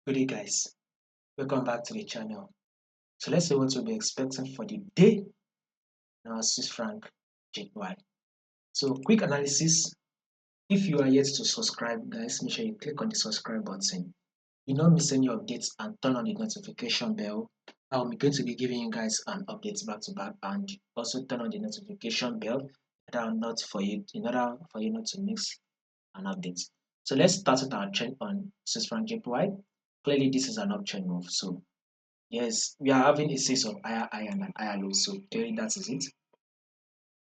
Good day, guys. Welcome back to the channel. So let's see what we'll be expecting for the day in our Swiss franc JPY. So quick analysis. If you are yet to subscribe, guys, make sure you click on the subscribe button. You don't miss any updates and turn on the notification bell. I'm going to be giving you guys an update back to back, and also turn on the notification bell in order for you not to miss an update. So let's start with our trend on Swiss franc JPY. Clearly, this is an uptrend move. So yes, we are having a series of higher high and higher low, so clearly that is it.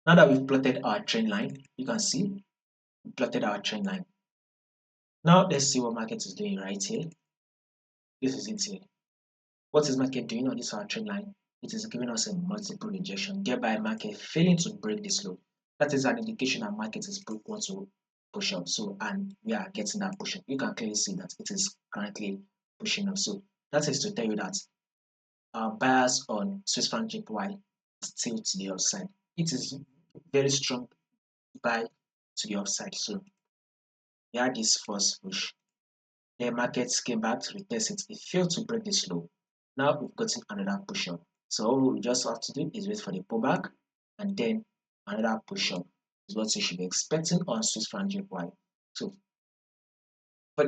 Now that we've plotted our trend line, you can see we plotted our trend line. Now let's see what market is doing right here. This is it here. What is market doing on this our trend line? It is giving us a multiple rejection, thereby market failing to break this low. That is an indication that market is want to push up. So and we are getting that push up. You can clearly see that it is currently pushing up. So that is to tell you that buyers on Swiss franc JPY still to the upside. It is very strong buy to the upside. So we had this first push. The markets came back to retest it. It failed to break this low. Now we've gotten another push up. So all we just have to do is wait for the pullback and then another push up is what you should be expecting on Swiss franc JPY. So for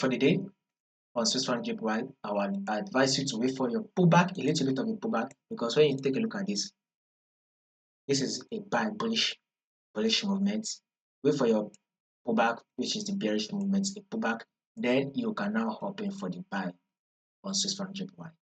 the day on Swiss franc JPY, I advise you to wait for your pullback, a little bit of a pullback, because when you take a look at this is a buy bullish movement. Wait for your pullback, which is the bearish movement, a pullback. Then you can now hop in for the buy on Swiss franc JPY.